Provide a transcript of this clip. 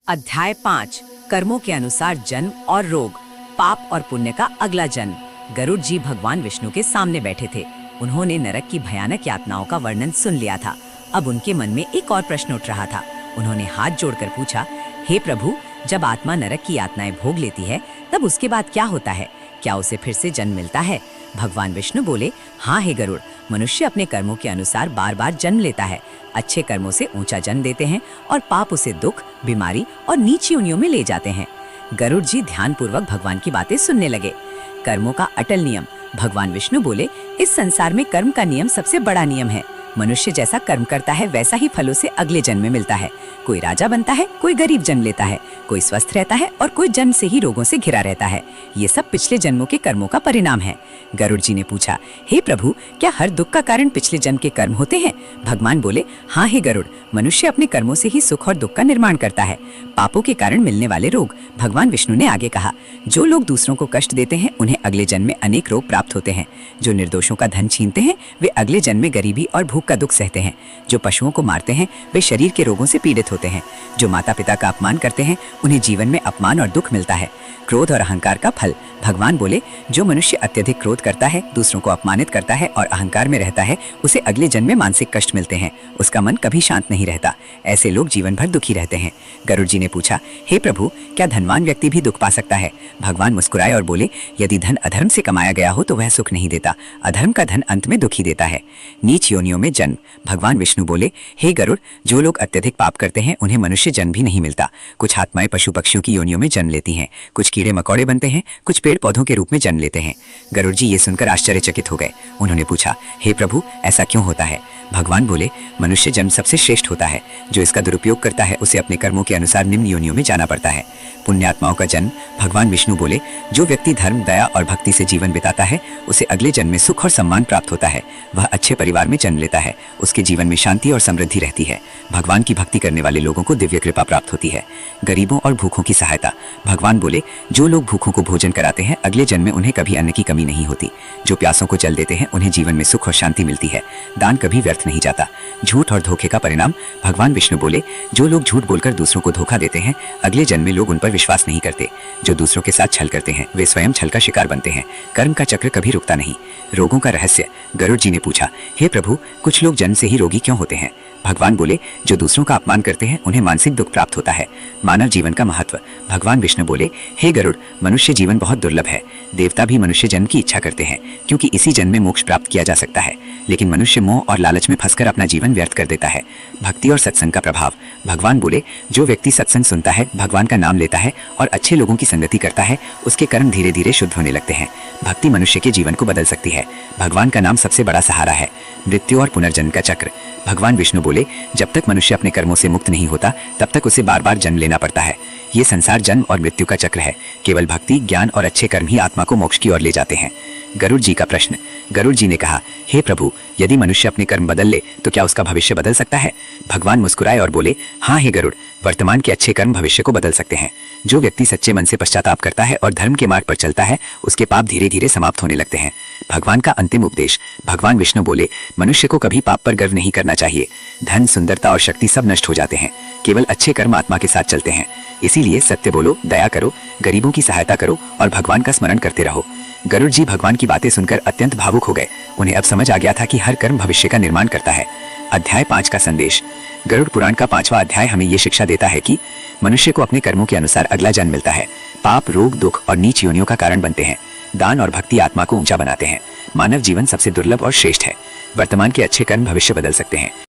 अध्याय 5 कर्मों के अनुसार जन्म और रोग, पाप और पुण्य का अगला जन्म। गरुड़ जी भगवान विष्णु के सामने बैठे थे। उन्होंने नरक की भयानक यातनाओं का वर्णन सुन लिया था। अब उनके मन में एक और प्रश्न उठ रहा था। उन्होंने हाथ जोड़कर पूछा, हे प्रभु, जब आत्मा नरक की यातनाएं भोग लेती है तब उसके बाद क्या होता है? क्या उसे फिर से जन्म मिलता है? भगवान विष्णु बोले, हाँ हे गरुड़, मनुष्य अपने कर्मों के अनुसार बार बार जन्म लेता है। अच्छे कर्मों से ऊंचा जन्म देते हैं और पाप उसे दुख, बीमारी और नीच योनियों में ले जाते हैं। गरुड़ जी ध्यानपूर्वक भगवान की बातें सुनने लगे। कर्मों का अटल नियम। भगवान विष्णु बोले, इस संसार में कर्म का नियम सबसे बड़ा नियम है। मनुष्य जैसा कर्म करता है वैसा ही फलों से अगले जन्म में मिलता है। कोई राजा बनता है, कोई गरीब जन्म लेता है, कोई स्वस्थ रहता है और कोई जन्म से ही रोगों से घिरा रहता है। ये सब पिछले जन्मों के कर्मों का परिणाम है। गरुड़ जी ने पूछा, हे प्रभु, क्या हर दुख का कारण पिछले जन्म के कर्म होते हैं? भगवान बोले, हाँ हे गरुड़, मनुष्य अपने कर्मों से ही सुख और दुख का निर्माण करता है। पापों के कारण मिलने वाले रोग। भगवान विष्णु ने आगे कहा, जो लोग दूसरों को कष्ट देते हैं उन्हें अगले जन्म में अनेक रोग प्राप्त होते हैं। जो निर्दोषों का धन छीनते हैं वे अगले जन्म में गरीबी और भूख का दुख सहते हैं। जो पशुओं को मारते हैं वे शरीर के रोगों से पीड़ित होते हैं। जो माता पिता का अपमान करते हैं उन्हें जीवन में अपमान और दुख मिलता है। क्रोध और अहंकार का फल। भगवान बोले, जो मनुष्य अत्यधिक क्रोध करता है, दूसरों को अपमानित करता है और अहंकार में रहता है, उसे अगले जन्म में मानसिक कष्ट मिलते हैं। उसका मन कभी शांत नहीं रहता। ऐसे लोग जीवन भर दुखी रहते हैं। गरुड़ जी ने पूछा, हे प्रभु, क्या धनवान व्यक्ति भी दुख पा सकता है? भगवान मुस्कुराए और बोले, यदि धन अधर्म से कमाया गया हो तो वह सुख नहीं देता। अधर्म का धन अंत में दुखी देता है। नीच योनियों में जन्म। भगवान विष्णु बोले, हे गरुड़, जो लोग अत्यधिक पाप करते हैं उन्हें मनुष्य जन्म भी नहीं मिलता। कुछ आत्माएं पशु पक्षियों की योनियों में जन्म लेती हैं, कुछ कीड़े मकोड़े बनते हैं, कुछ पेड़ पौधों के रूप में जन्म लेते हैं। गरुड़ जी ये सुनकर आश्चर्यचकित हो गए। उन्होंने पूछा, हे प्रभु, ऐसा क्यों होता है? भगवान बोले, मनुष्य जन्म सबसे श्रेष्ठ होता है। जो इसका दुरुपयोग करता है उसे अपने कर्मों के अनुसार निम्न योनियों में जाना पड़ता है। पुण्यात्माओं का जन्म। भगवान विष्णु बोले, जो व्यक्ति धर्म, दया और भक्ति से जीवन बिताता है उसे अगले जन्म में सुख और सम्मान प्राप्त होता है। वह अच्छे परिवार में जन्म लेता है। उसके जीवन में शांति और समृद्धि रहती है। भगवान की भक्ति करने वाले लोगों को दिव्य कृपा प्राप्त होती है। गरीबों और भूखों की सहायता। भगवान बोले, जो लोग भूखों को भोजन कराते हैं अगले जन्म में उन्हें कभी अन्न की कमी नहीं होती। जो प्यासों को जल देते हैं उन्हें जीवन में सुख और शांति मिलती है। दान कभी व्यर्थ नहीं जाता। झूठ और धोखे का परिणाम। भगवान विष्णु बोले, जो लोग झूठ बोलकर दूसरों को धोखा देते हैं अगले जन्म में लोग उन पर विश्वास नहीं करते। जो दूसरों के साथ छल करते हैं वे स्वयं छल का शिकार बनते हैं। कर्म का चक्र कभी रुकता नहीं। रोगों का रहस्य। गरुड़ जी ने पूछा, हे प्रभु, कुछ लोग जन्म से ही रोगी क्यों होते हैं? भगवान बोले, जो दूसरों का अपमान करते हैं उन्हें मानसिक दुख प्राप्त होता है। मानव जीवन का महत्व। भगवान विष्णु बोले, हे गरुड़, मनुष्य जीवन बहुत दुर्लभ है। देवता भी मनुष्य जन्म की इच्छा करते हैं क्योंकि इसी जन्म में मोक्ष प्राप्त किया जा सकता है। लेकिन मनुष्य मोह और लालच में फंसकर अपना जीवन व्यर्थ कर देता है। भक्ति और सत्संग का प्रभाव। भगवान बोले, जो व्यक्ति सत्संग सुनता है, भगवान का नाम लेता है और अच्छे लोगों की संगति करता है, उसके कर्म धीरे धीरे शुद्ध होने लगते हैं। भक्ति मनुष्य के जीवन को बदल सकती है। भगवान का नाम सबसे बड़ा सहारा है। मृत्यु और पुनर्जन्म का चक्र। भगवान विष्णु बोले, जब तक मनुष्य अपने कर्मों से मुक्त नहीं होता तब तक उसे बार बार जन्म लेना पड़ता है। ये संसार जन्म और मृत्यु का चक्र है। केवल भक्ति, ज्ञान और अच्छे कर्म ही आत्मा को मोक्ष की ओर ले जाते हैं। गरुड़ जी का प्रश्न। गरुड़ जी ने कहा, हे प्रभु, यदि मनुष्य अपने कर्म बदल ले तो क्या उसका भविष्य बदल सकता है? भगवान मुस्कुराए और बोले, हाँ हे गरुड़, वर्तमान के अच्छे कर्म भविष्य को बदल सकते हैं। जो व्यक्ति सच्चे मन से पश्चाताप करता है और धर्म के मार्ग पर चलता है उसके पाप धीरे धीरे समाप्त होने लगते हैं। भगवान का अंतिम उपदेश। भगवान विष्णु बोले, मनुष्य को कभी पाप पर गर्व नहीं करना चाहिए। धन, सुंदरता और शक्ति सब नष्ट हो जाते हैं। केवल अच्छे कर्म आत्मा के साथ चलते हैं। इसीलिए सत्य बोलो, दया करो, गरीबों की सहायता करो और भगवान का स्मरण करते रहो। गरुड़ जी भगवान की बातें सुनकर अत्यंत भावुक हो गए। उन्हें अब समझ आ गया था कि हर कर्म भविष्य का निर्माण करता है। अध्याय 5 का संदेश। गरुड़ पुराण का 5वां अध्याय हमें ये शिक्षा देता है कि मनुष्य को अपने कर्मों के अनुसार अगला जन्म मिलता है। पाप, रोग, दुख और नीच योनियों का कारण बनते हैं। दान और भक्ति आत्मा को ऊंचा बनाते हैं। मानव जीवन सबसे दुर्लभ और श्रेष्ठ है। वर्तमान के अच्छे कर्म भविष्य बदल सकते हैं।